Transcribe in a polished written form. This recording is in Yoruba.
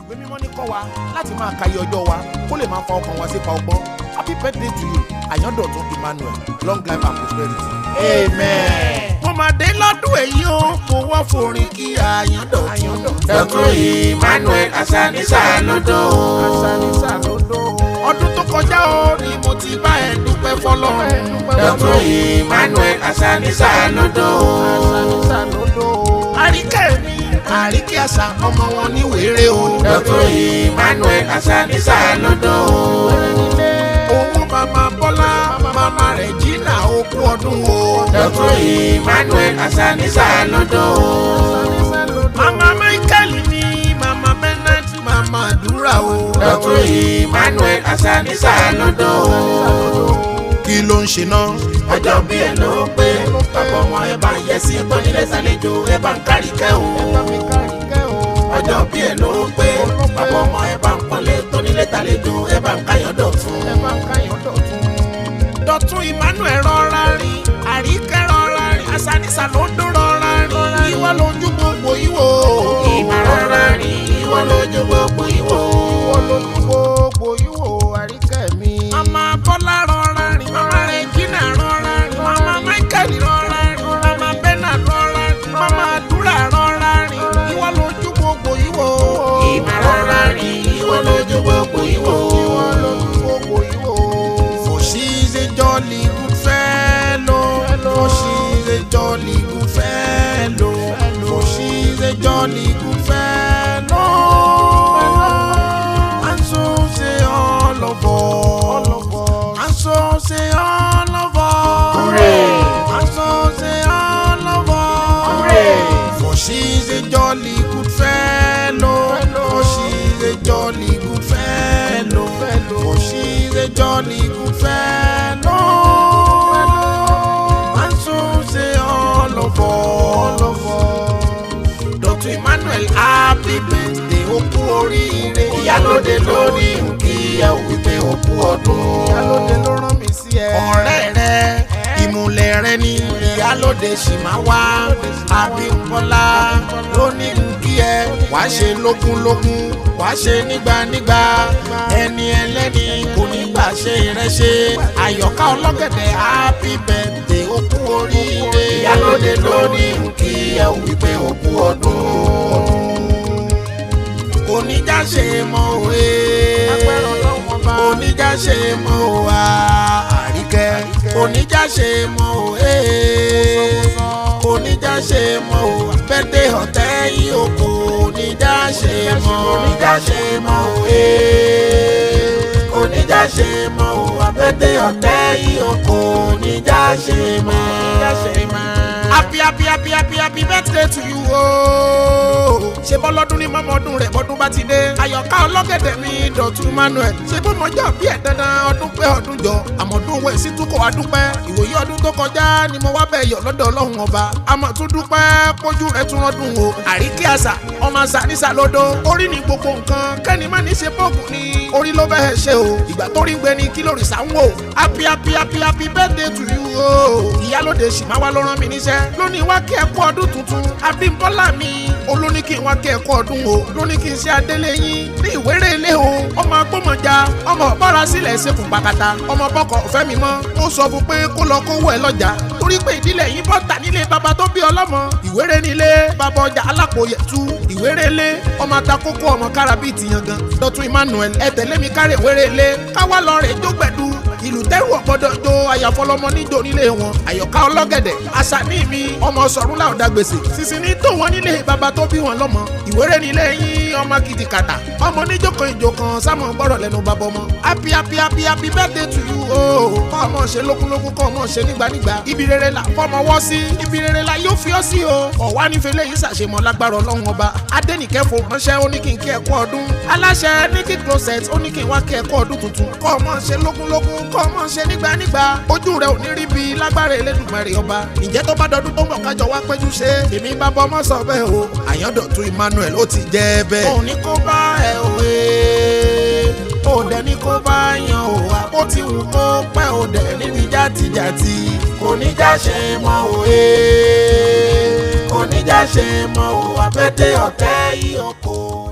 ìwé mímọ́ ní kọ́ wa láti máa ka iye ọjọ́ wa kó lè máa fa ọkàn wa sípa ọgbọ́n. Happy birthday to you Dotun Emanuel, long life and prosperity. Amen. Mo máa dé lọ́dún èyí o, mo wá forin kí Dotun. Dotun Emanuel asanisa lódò. Ọdún tó kọjá o ni mo ti bá ẹ dúpẹ́ fọlọ́run. Dotun Emanuel asanisa lódò. Àríkẹ́ mi, àríkẹ́ àṣà ọmọ wọn ní wéré o. Dotun Emanuel asanisa lódò. Owó mama Bọ́lá, mama Regina okú ọdún o. Dotun Emanuel asanisa lódò. Mama Michael mi, mama Bennett, mama Dúrà o. Dotun Emanuel asanisa lódò. Kí ló ń ṣe náà? Ọjọ́ bí ẹ ló pé bàbá ọmọ ẹ bá ń yẹ sí tónílé sàlejò ẹ bá ń kárí kẹ́ o. Ọjọ́ bí ẹ ló pé bàbá ọmọ ẹ bá ń pọ́nlé tónílé tàlejò ẹ bá ń káyọ̀ Dotun. Dotun Emanuel rọra rìn, àríkẹ́ rọra rìn, asanisa ló ń dún rọra rìn. Ìwọ lójú gbogbo ìwò. Ìmọ̀ rọra rìn, ìwọ lójú gbogbo ìwò. Àríkẹ́ mi. Mama Bọ́lá rọra rìn, mama Regina rọra rìn, mama Michael rọra rìn, mama Bernard rọra rìn, mama Dúrà rọra rìn. Ìwọ lójú gbogbo ìwò. Ìmọ̀ rọra rìn, ìwọ lójú gbogbo ìwò. For she's a jolly good fellow. For she's a jolly good fellow. For she's a jolly good fellow. And so say all of us. And so say all of us. Hooray! And so say all of us. Hooray! For she's a jolly good fellow. For she's a jolly good fellow. For she's a jolly good fellow. And so say all of us. Dotun Emanuel, happy birthday, okú oríire. Ìyálóde lórí nkí ẹ ò wípé òkú ọdún. Ìyálóde ló rán mi sí ẹ. Ọ̀rẹ́ rẹ, ìmùlẹ̀ rẹ ni Ìyálóde ṣì máa wá. Abímbọ́lá ló ní nkí ẹ. Wàá ṣe lógúnlógún, wàá ṣe nígbànígbà. Ẹni ẹlẹ́ni kò ní gbà ṣe ìrẹsẹ̀. Àyọ̀ká Ologede, happy birthday, okú oríire. Ìyálóde lórí nkí ẹ ò wípé òkú ọdún. Oníjà ṣe mọ òwe. Oníjà ṣe mọ òwà. Àríkẹ́. Oníjà ṣe mọ òwe. Oníjà ṣe mọ òwà. Bẹ́tẹ̀ ọ̀tẹ́ yìí oko. Oníjà ṣe mọ. Oníjà ṣe mọ òwe. Oníjà ṣe mọ òwà. Bẹ́tẹ̀ ọ̀tẹ́ yìí oko. Oníjà ṣe mọ. Happy birthday to you o. Ṣé bọ́lọ́dún ní mọ́mọ́dún rẹ̀ bọ́dún bá ti dé. Àyọ̀ká Ologede mi Dotun Emanuel. Ṣé bó mọjọ́ bí ẹ̀ dandan ọdún pé ọdún jọ. Àmọ̀dún wẹ̀ sí túkọ̀ wá dúpẹ́. Ìwòye ọdún tó kọjá ni mo wá bẹ̀ yọ̀ lọ́dọ̀ Ọlọ́run ọba. Àmọ̀ tún dúpẹ́ pójú rẹ̀ tún rọ́dún o. Àríkẹ́ àṣà ọmọ asanisa lódò. Orí ni gbogbo nǹkan kẹ́ni má ní ṣe bọ́ọ̀gù ni. Orí ló bẹ́ẹ̀ ṣe o. Ìgbà tó rí gbẹ ni kí lórí sá ń wò. Happy birthday to you o. Ìyálóde ṣì máa wá ló rán mi níṣẹ́. Lónìí wá kí ẹ kú ọdún tuntun. Abímbọ́lá mi olóní kí n wá kí ẹ kú ọdún o. Lóní kí n ṣe adélé yín ní ìwéré-ilé o. Ọmọ agbọ́mọjà ọmọ ọ̀bára sílẹ̀ ṣekùn pàkàtà. Ọmọ bọ́kọ̀ ọ̀fẹ́ mi mọ́. Ó sọ fún pé kó lọ kówó ẹ lọ́jà. Torí pé ìdílé yín bọ́ta nílé bàbá tó bí ọlọ́mọ. Ìwéré-ilé bàbá ọjà alápòyẹ̀tú. Ìwéré-ilé ọmọ atakókó ọmọ kárábì ti yangan. Dotun Emanuel ẹ tẹ̀lé mi kárẹ̀ ìwéré-ilé. Káwá lọ rè jógbẹ̀dú. Ìlú tẹ́rù ọ̀gbọ́dọ̀ jó àyàfọlọ́mọ níjó nílé wọn. Àyọ̀ká Ologede àṣàní mi ọmọ sọ̀rúnlá ọ̀dà gbèsè. Sísìn ní tó wọn nílé bàbá tó bí wọn lọ́mọ. Ìwéré-ilé yín ọmọ kìtìkàtà. Ọmọ níjókòó ìjòkan sámọ̀ gbọ́dọ̀ lẹ́nu bàbá ọmọ. Happy birthday to you o. Kọ́ ọmọ ṣe lókúnlókún kọ́ ọmọ ṣe nígbànígbà. Ibi rere la fọmọ wọ́ sí. Ibi rere la yóò fi ọ́ sí o. Ọ̀wá nífẹ̀ẹ́ lẹ́yìn ṣàṣemọ̀ lágbára Ọlọ́run ọba. Adénìkẹ́ fò ránṣẹ́ ó ní kí n kí ẹ kú ọdún. Aláṣẹ ní kí closet ó ní kí n wá kí ẹ kú ọdún tuntun. Kọ́ ọmọ ṣe lókúnlókún kọ́ ọmọ ṣe nígbànígbà. Ojú rẹ ò ní rí bí lágbára Elédùmarè ọba. Ǹjẹ́ tó bá dọdún tó ń bọ̀ kájọ wá péjú ṣe. Èmi bá bọ́ ọmọ sọ bẹ́ẹ̀ o. Dotun Emanuel ó ti jẹ́ bẹ́ẹ̀. Òní kó bá ẹ òwe. Òdẹ ní kó bá yan òwà. Ó ti wù kó pẹ́ òdẹ níbi játijàti. Kò ní já ṣe mọ òwe. Kò ní já ṣe mọ òwà. Bẹ́tẹ̀ ọ̀tẹ́ yìí oko.